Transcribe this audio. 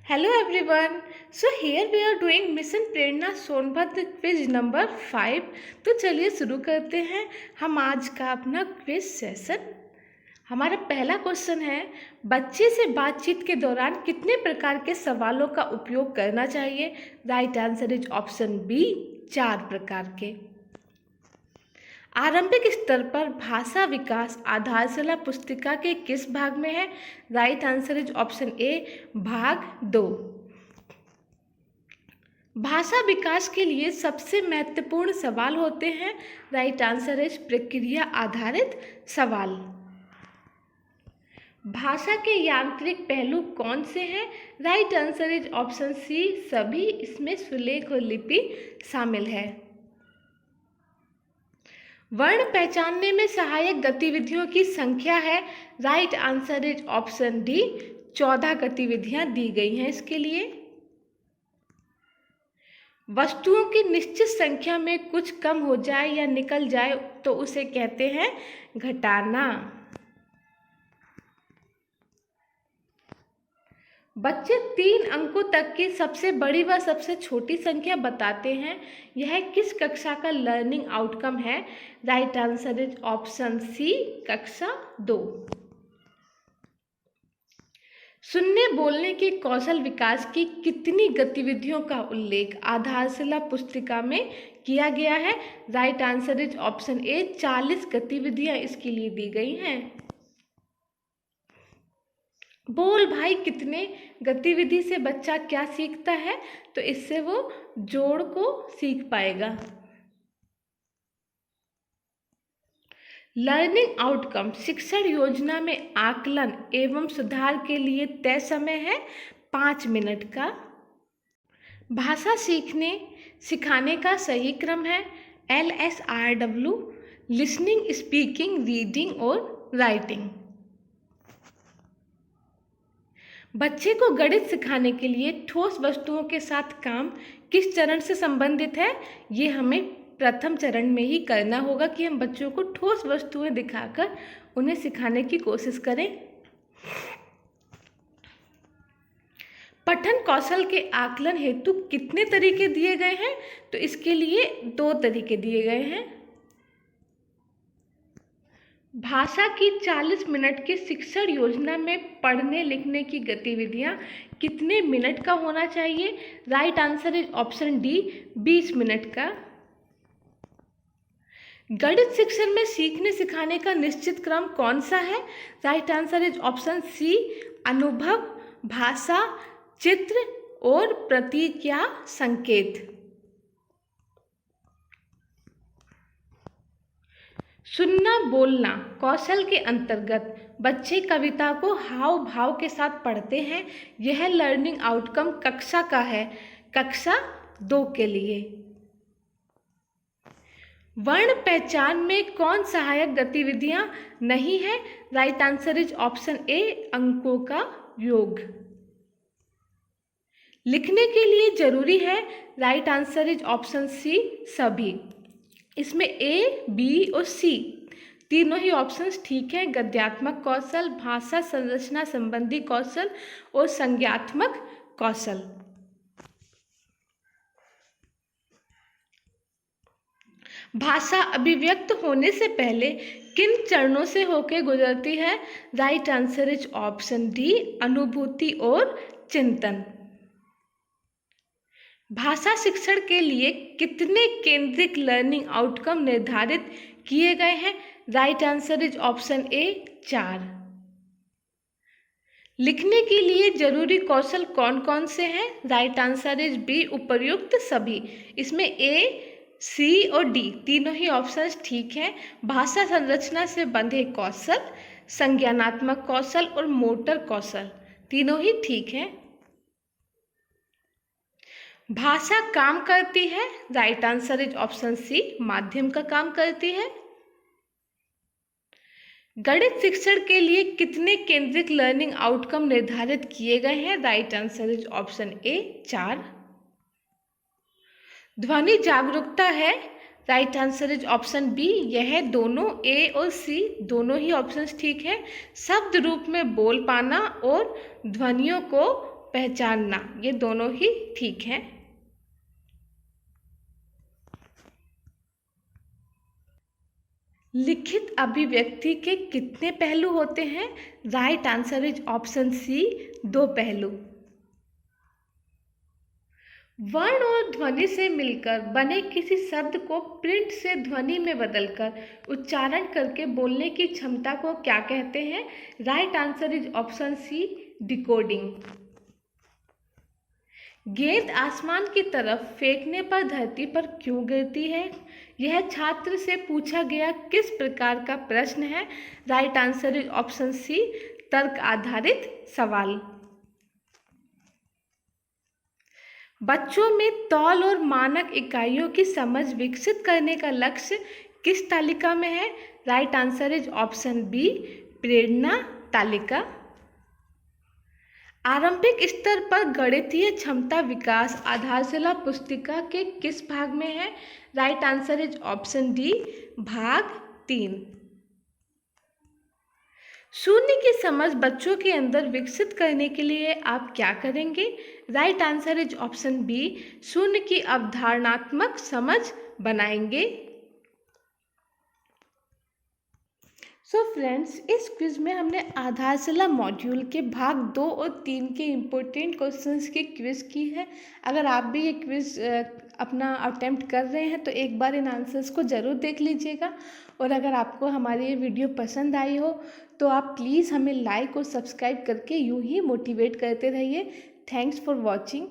Hello everyone. So here we are doing mission Prerna Sonbhadra quiz number 5। तो चलिए शुरू करते हैं हम आज का अपना क्विज सेशन। हमारा पहला क्वेश्चन है, बच्चे से बातचीत के दौरान कितने प्रकार के सवालों का उपयोग करना चाहिए? Right answer is option B, 4 प्रकार के। आरंभिक स्तर पर भाषा विकास आधारशिला पुस्तिका के किस भाग में है? राइट आंसर इज ऑप्शन ए, भाग 2। भाषा विकास के लिए सबसे महत्वपूर्ण सवाल होते हैं। राइट आंसर इज प्रक्रिया आधारित सवाल। भाषा के यांत्रिक पहलू कौन से हैं? Right answer is option C, सभी। इसमें सुलेख और लिपि शामिल है। वर्ण पहचानने में सहायक गतिविधियों की संख्या है। Right answer is option D, 14 गतिविधियां दी गई हैं इसके लिए। वस्तुओं की निश्चित संख्या में कुछ कम हो जाए या निकल जाए तो उसे कहते हैं घटाना। बच्चे 3 अंकों तक की सबसे बड़ी व सबसे छोटी संख्या बताते हैं। यह किस कक्षा का लर्निंग आउटकम है? Right answer is option C, कक्षा 2। सुनने बोलने के कौशल विकास की कितनी गतिविधियों का उल्लेख आधारशिला पुस्तिका में किया गया है? राइट आंसर इज ऑप्शन ए, 40 गतिविधियां इसके लिए दी गई हैं। बोल भाई कितने गतिविधि से बच्चा क्या सीखता है? तो इससे वो जोड़ को सीख पाएगा। लर्निंग आउटकम शिक्षण योजना में आकलन एवं सुधार के लिए तय समय है 5 मिनट का। भाषा सिखाने का सही क्रम है LSRW, लिसनिंग, स्पीकिंग, रीडिंग और राइटिंग। बच्चे को गणित सिखाने के लिए ठोस वस्तुओं के साथ काम किस चरण से संबंधित है? ये हमें प्रथम चरण में ही करना होगा कि हम बच्चों को ठोस वस्तुएं दिखाकर उन्हें सिखाने की कोशिश करें। पठन कौशल के आकलन हेतु कितने तरीके दिए गए हैं? तो इसके लिए 2 तरीके दिए गए हैं। भाषा की 40 मिनट की शिक्षण योजना में पढ़ने लिखने की गतिविधियां कितने मिनट का होना चाहिए? Right answer is option D, 20 minute का। गणित शिक्षण में सीखने सिखाने का निश्चित क्रम कौन सा है? Right answer is option C, अनुभव, भाषा, चित्र और प्रतीक या संकेत। सुनना बोलना कौशल के अंतर्गत बच्चे कविता को हाव भाव के साथ पढ़ते हैं। यह लर्निंग आउटकम कक्षा का है, कक्षा 2 के लिए। वर्ण पहचान में कौन सहायक गतिविधियां नहीं है? Right answer is option A, अंकों का योग। लिखने के लिए जरूरी है? Right answer is option C, सभी। इसमें ए, बी और सी तीनों ही ऑप्शंस ठीक हैं। गद्यात्मक कौशल, भाषा संरचना संबंधी कौशल और संज्ञात्मक कौशल। भाषा अभिव्यक्त होने से पहले किन चरणों से होकर गुजरती है? Right answer is option D, अनुभूति और चिंतन। भाषा शिक्षण के लिए कितने केंद्रित लर्निंग आउटकम निर्धारित किए गए हैं? Right answer is option A, 4। लिखने के लिए जरूरी कौशल कौन कौन से हैं? राइट आंसर इज बी, उपर्युक्त सभी। इसमें ए, सी और डी तीनों ही ऑप्शंस ठीक हैं। भाषा संरचना से बंधे कौशल, संज्ञानात्मक कौशल और मोटर कौशल तीनों ही ठीक हैं। भाषा काम करती है? Right answer is option C, माध्यम का काम करती है। गणित शिक्षण के लिए कितने केंद्रित लर्निंग आउटकम निर्धारित किए गए हैं? Right answer is option A, 4। ध्वनि जागरूकता है? Right answer is option B, यह दोनों ए और सी दोनों ही ऑप्शंस ठीक है। शब्द रूप में बोल पाना और ध्वनियों को पहचानना, ये दोनों ही ठीक हैं। लिखित अभिव्यक्ति के कितने पहलू होते हैं? Right answer is option C, 2 पहलू। वर्ण और ध्वनि से मिलकर बने किसी शब्द को प्रिंट से ध्वनि में बदलकर उच्चारण करके बोलने की क्षमता को क्या कहते हैं? Right answer is option C, decoding. गेंद आसमान की तरफ फेंकने पर धरती पर क्यों गिरती है? यह छात्र से पूछा गया किस प्रकार का प्रश्न है? Right answer is option C, तर्क आधारित सवाल। बच्चों में तौल और मानक इकाइयों की समझ विकसित करने का लक्ष्य किस तालिका में है? Right answer is option B, प्रेरणा तालिका। आरंभिक स्तर पर गणितीय क्षमता विकास आधारशिला पुस्तिका के किस भाग में है? Right answer is option D, भाग 3। शून्य की समझ बच्चों के अंदर विकसित करने के लिए आप क्या करेंगे? Right answer is option B, शून्य की अवधारणात्मक समझ बनाएंगे। सो फ्रेंड्स, इस क्विज में हमने आधारशिला मॉड्यूल के भाग 2 और 3 के इम्पोर्टेंट क्वेश्चंस की क्विज की है। अगर आप भी ये क्विज अपना अटेम्प्ट कर रहे हैं तो एक बार इन आंसर्स को ज़रूर देख लीजिएगा। और अगर आपको हमारी ये वीडियो पसंद आई हो तो आप प्लीज़ हमें लाइक और सब्सक्राइब करके यूं ही मोटिवेट करते रहिए। Thanks for watching.